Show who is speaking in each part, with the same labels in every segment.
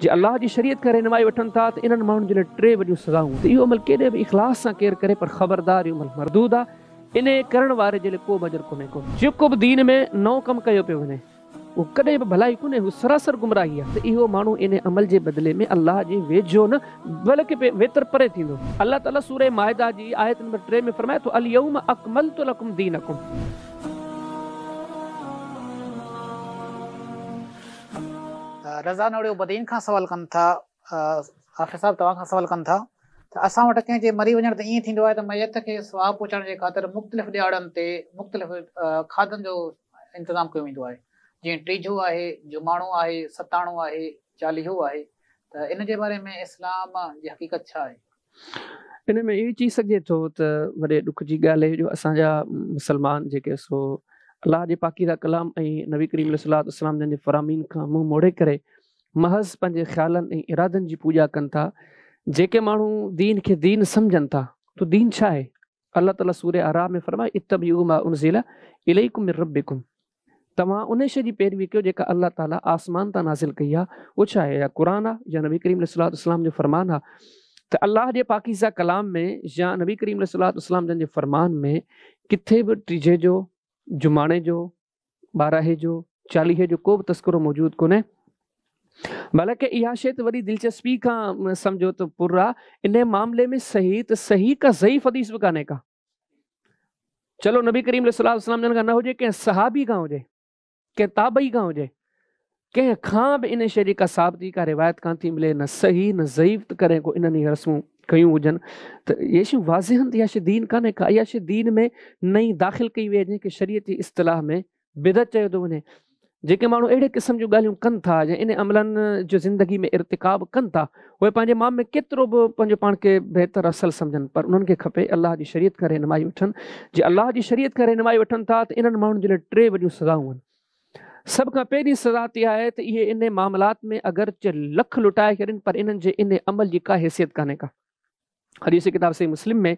Speaker 1: जे अल्लाह जी शरीयत खां रहनुमाई वठनि था त इन्हनि माण्हुनि जे लाइ 3 वॾियूं सज़ाऊं। त इहो अमल केॾे बि इख़लास सां केरु करे, पर ख़बरदार इहो अमल मरदूद आहे। इन करण वारे जे लाइ को बि अजर कोन्हे को। जेको बि दीन में नओं कमु कयो पियो वञे वो कॾहिं बि भलाई कोन्हे, हू सरासर गुमराही आहे। त इहो माण्हू इन अमल जे बदिले में अल्लाह जे वेझो न बल्कि वेतर परे थींदो। अल्लाह ताला सूरह माइदा जी आयत नंबर 3 में फरमाए थो, अल यौम अकमलतु लकुम दीनकुम।
Speaker 2: रज़ा नोड़ियो बदीन खां सवाल कनि था, हाफ़िज़ साहब तव्हां खां सवाल कनि था त असां वटि कंहिं जे मरी वञण ते ईअं थींदो आहे त मैयत खे सवाब पहुचाइण जे ख़ातिर मुख़्तलिफ़ ॾियाड़नि ते मुख़्तलिफ़ खाधनि जो इंतज़ाम कयो वेंदो आहे, जीअं टीजो आहे, जुमाणो आहे, सताणो आहे, चालीहो आहे। त इन जे बारे में इस्लाम जी हक़ीक़त छा आहे?
Speaker 1: इन में इहो चई सघिजे थो त वॾे ॾुख जी ॻाल्हि आहे जो असांजा मुसलमान जेके सो अल्लाह जे पाकीज़ा कलाम ऐं नबी करीम सल्लल्लाहु अलैहि वसल्लम जन जे फ़रामीन खां मुंहुं मोड़े करे महज़ पंहिंजे ख़्यालनि ऐं इरादनि जी पूॼा कनि था। जेके माण्हू दीन खे दीन सम्झनि था तो दीन छा आहे? अल्लाह ताला सूरह अराब में फरमाए, इत्तबिऊ मा उनज़िला इलैकुम मिन रब्बिकुम। तव्हां उन शइ जी पैरवी कयो जेका अल्लाह ताला आसमान तां नाज़िल कई आहे। उहो छा आहे? या क़ुरान आहे या नबी करीम सल्लल्लाहु अलैहि वसल्लम जो फ़रमान आहे। त अल्लाह जे पाकीज़ा कलाम में या नबी करीम सल्लल्लाहु अलैहि वसल्लम जन जे फ़रमान में किथे बि टीजे जो, जुमाणे जो, ॿाराहे जो, चालीहे जो को बि तस्करो मौजूदु कोन्हे। बल्कि इहा शइ त वॾी दिलचस्पी खां सम्झो त पुर आहे। इन मामले में सही त सही का ज़ईफ़ हदीस बि कान्हे का। चलो नबी करीम सल्लल्लाहु अलैहि वसल्लम जन खां न हुजे, कंहिं सहाबी खां हुजे, कंहिं ताबई खां हुजे, कंहिं खां बि इन शइ जी का साबिती का रिवायत कान थी मिले, न सही न ज़ईफ़ त करे को इन्हनि रस्मूं कयूं हुजनि। त इहे शयूं वाज़िहनि इहा शइ दीन कान्हे का। इहा शइ दीन में नई दाख़िल कई वई जंहिंखे शरीयत जी इस्तिलाह में बिदअत चयो थो वञे। जेके माण्हू अहिड़े क़िस्म जूं ॻाल्हियूं कनि था या इन अमलनि जो ज़िंदगी में इर्तिकाब कनि था, उहे पंहिंजे माम में केतिरो बि पंहिंजो पाण खे बहितर असल सम्झनि, पर उन्हनि खे खपे अल्लाह जी शरीयत खां रहनुमाई वठनि। जे अल्लाह जी शरीयत खां रहनुमाई वठनि था त इन्हनि माण्हुनि जे लाइ 3 वॾियूं सज़ाऊं आहिनि। सभ खां पहिरीं सज़ा इहा आहे त इहे इन मामलात में अगरचे लख लुटाए छॾनि, पर इन्हनि जे इन अमल जी का हैसियत कान्हे का। हदीस किताब सही मुस्लिम में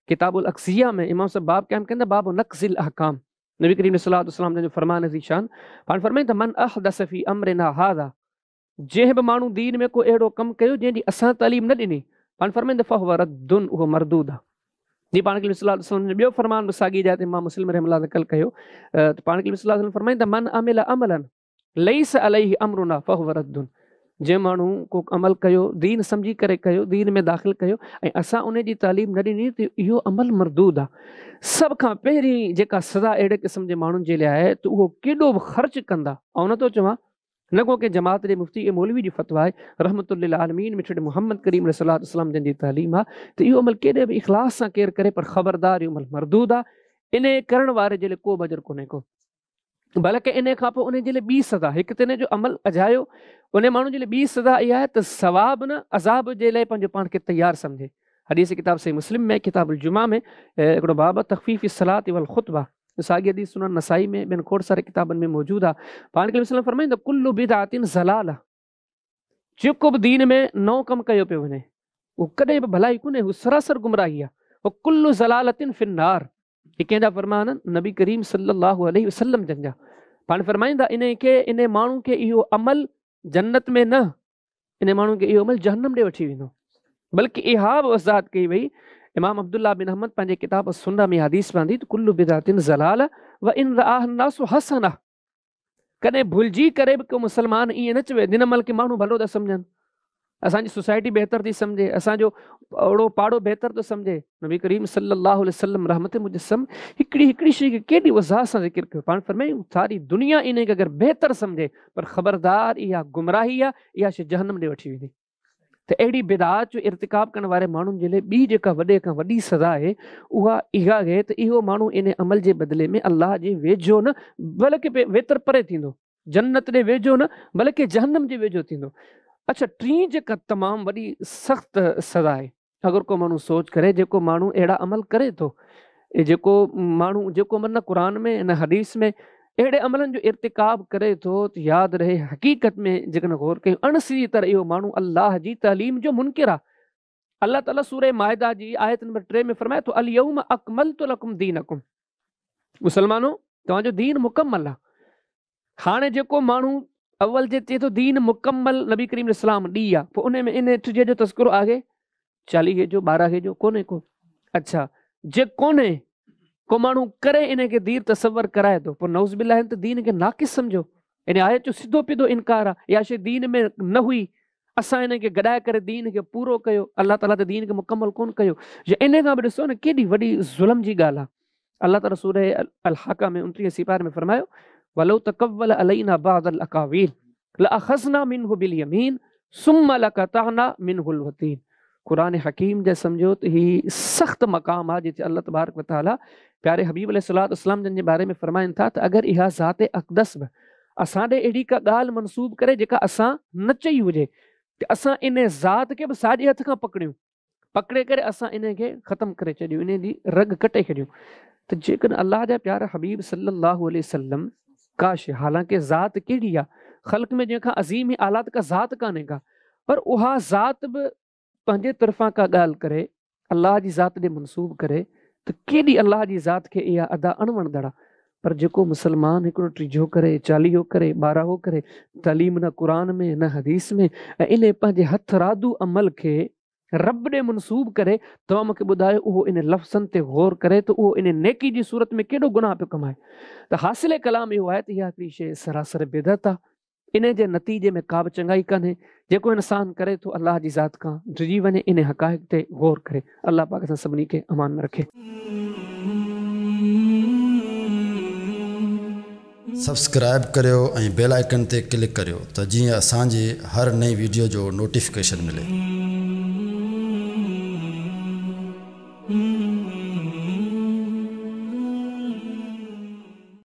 Speaker 1: किताबुल अक्सिया में इमाम साहब बाब क़याम कंदा, बाब नक़्ज़िल अहकाम। नबी करीम सल्लल्लाहु अलैहि वसल्लम जो फरमान ज़ीशान पाण फरमाईं त मन अहदस फी अमरिना हाज़ा, जंहिं बि माण्हू दीन में को अहिड़ो कमु कयो जंहिंजी असां तालीम न ॾिनी, पाण फरमाईं त फहुव रद्दुन, उहो मरदूद आहे। जी पाण करीम सल्लल्लाहु अलैहि वसल्लम जो ॿियो फरमान बि साॻी जाइ ते इमाम मुस्लिम रहमतुल्लाह नक़ल कयो त पाण करीम सल्लल्लाहु अलैहि वसल्लम फरमाईं त मन अमिल अमलन लैस अलैहि अमरुना फहुव रद्दुन। जंहिं माण्हू को अमल कयो, दीन सम्झी करे कयो, दीन में दाख़िल कयो ऐं असां उन जी तालीम न ॾिनी त इहो अमल मरदूद आहे। सभ खां पहिरीं जेका सज़ा अहिड़े क़िस्म जे माण्हुनि जे लाइ आहे त उहो केॾो बि ख़र्च कंदा। ऐं नथो चवां न को कंहिं जमात जे मुफ़्ती ऐं मौलवी जी फ़तवा आहे, रहमतुल लिल आलमीन मिठड़े मोहम्मद करीम सल्लल्लाहु अलैहि वसल्लम जन जी तालीम आहे त इहो अमल केॾे बि इख़लास सां केरु करे, पर ख़बरदार इहो अमल मरदूद आहे। इन करण वारे जे लाइ को बि अजर कोन्हे को। बल्कि इन खां पोइ उन जे लाइ ॿी सज़ा, हिकु त इन जो अमल अजायो, उन माण्हू जे लाइ ॿी सज़ा इहा आहे त सवाब न अज़ाब जे लाइ पंहिंजो पाण खे तयारु सम्झे। हदीस किताब सही मुस्लिम में किताबुल जुमा में हिकिड़ो बाब तख़फ़ीफ़ सलात वल ख़ुतबा, साॻी हदीस सुनन नसाई में, ॿियनि खोड़ सारे किताबनि में मौजूदु आहे। पाण खे वसल्लम फरमाईंदा कुल्लु बिदअतिन ज़लाला, जेको बि दीन में नओं कमु कयो पियो वञे उहो कॾहिं बि भलाई कोन्हे, हू सरासर गुमराही आहे। उहो कुल्लु ज़लालतिन फिन्नार, ही कंहिंजा फरमान नबी करीम सल्लल्लाहु अलैहि वसल्लम जन जा। पाण फरमाईंदा इन माण्हू खे इहो अमल जन्नत में न, इन माण्हू खे इहो अमल जहन्नम ॾे वठी वेंदो। बल्कि इहा बि वज़ाहत कई वई, इमाम अब्दुल्ला बिन अहमद पंहिंजे किताब सुन्ना में हदीस पवंदी त कुल्लु बिदअतिन ज़लाला व इन रआह नासु हसना। कॾहिं भुलिजी करे बि को मुसलमान ईअं न चवे दिन अमल खे माण्हू भलो था सम्झनि, असांजी सोसाइटी बहितर थी सम्झे, असांजो ओड़ो पाड़ो बहितर थो सम्झे। नबी करीम सल्लल्लाहु अलैहि वसल्लम रहमत मुजस्सम हिकिड़ी शइ खे केॾी वज़ाहत सां ज़िक्र कयो। पाण फरमायूं सारी दुनिया इन खे अगरि बहितर सम्झे, पर ख़बरदार इहा गुमराही आहे, इहा शइ जहन्नम ॾे वठी वेंदी। त अहिड़ी बिदात जो इर्तिकाब करण वारे माण्हुनि जे लाइ ॿी जेका वॾे खां वॾी सज़ा आहे उहा इहा आहे त इहो माण्हू इन अमल जे बदिले में अल्लाह जे वेझो न बल्कि वेतर परे थींदो, जन्नत ॾे वेझो न बल्कि जहन्नम जे वेझो थींदो। अच्छा, टीं जेका तमामु वॾी सख़्तु सज़ा आहे, अगरि को माण्हू सोच करे, जेको माण्हू अहिड़ा अमल करे थो, जेको माण्हू जेको न क़ुरान में न हदीस में अहिड़े अमलनि जो इर्तिकाब करे थो, त यादि रहे हक़ीक़त में जेकॾहिं गौर कयूं अणसीधी तरह इहो माण्हू अल्लाह जी तालीम जो मुनकिर आहे। अल्लाह ताला सूरह माइदा जी आयत नंबर 3 में फरमाए थो, अल यौम अकमलतु लकुम दीनकुम, मुसलमानो तव्हांजो दीन मुकम्मल आहे। हाणे जेको माण्हू अव्वल जे चए थो दीन मुकम्मल नबी करीम इस्लाम ॾी आहे, पोइ उन में इन टिजे जो तस्करो आहे 40 जो 12 जो कोन्हे को। अच्छा जे कोन्हे को माण्हू करे इन खे दीर तसवर कराए थो, पोइ नौज़ बिल्लाह त दीन खे नाक़िस सम्झो, इन आयत जो सिधो पिधो इनकार आहे, या शइ दीन में न हुई, असां इन खे गॾाए करे दीन खे पूरो कयो, अल्लाह ताला त दीन खे मुकम्मल कोन कयो। जे इन खां बि ॾिसो न केॾी वॾी ज़ुल्म जी ॻाल्हि आहे। अल्लाह ताला सूरह अल हाका में 29 सिपार में फरमायो वलो तकव्वल अलैना बादल अकावील लअखज़ना मिनहु बिल यमीन सुम्मा लक़तअना मिनहुल वतीन। कुरान हकीम जे सम्झो त ही सख़्त मक़ाम आहे जिते अल्लाह तबारक व तआला प्यारे हबीब अलैहिस्सलातु वस्सलाम जन जे बारे में फरमाइनि था त अगर इहा ज़ात अक़दस बि असां ॾे अहिड़ी का ॻाल्हि मनसूब करे जेका असां न चई हुजे, त असां इन ज़ात खे बि साॼे हथ खां पकड़ियूं, पकड़े करे असां इन खे ख़तमु करे छॾियूं, इन जी रग कटे छॾियूं। त जेकॾहिं अल्लाह जा प्यारा हबीब सल्लल्लाहु अलैहि वसल्लम काश, हालांकि ज़ात कहिड़ी आहे, ख़ल्क़ में जंहिंखां अज़ीम ही आलात का ज़ात कान्हे का, पर उहा ज़ात बि पंहिंजे तरफ़ां का ॻाल्हि करे अल्लाह जी ज़ात ॾे मनसूब करे त केॾी अल्लाह जी ज़ात खे इहा अदा अणवणंदड़ आहे। पर जेको मुसलमान हिकिड़ो टीजो करे, चालीहो करे, ॿारहो करे, तालीम न क़ुरान में न हदीस में, ऐं इन पंहिंजे हथ रादू अमल खे रब ॾे मनसूब करे, तव्हां मूंखे ॿुधायो उहो इन लफ़्ज़नि ते गौर करे त उहो इन नेकी जी सूरत में केॾो गुनाह पियो कमाए। त हासिल कलाम इहो आहे त इहा हिकिड़ी शइ सरासर बिदअत आहे, इन जे नतीजे में का बि चङाई कान्हे। जेको इंसान करे थो अल्लाह जी ज़ात खां डिॼी वञे, इन हक़ाइक़ ते गौर करे, अल्लाह पाक असां सभिनी खे अमान में रखे।
Speaker 3: सब्सक्राइब करियो ऐं बेल आइकन ते क्लिक करियो त जीअं असांजी हर नई वीडियो जो नोटिफिकेशन मिले।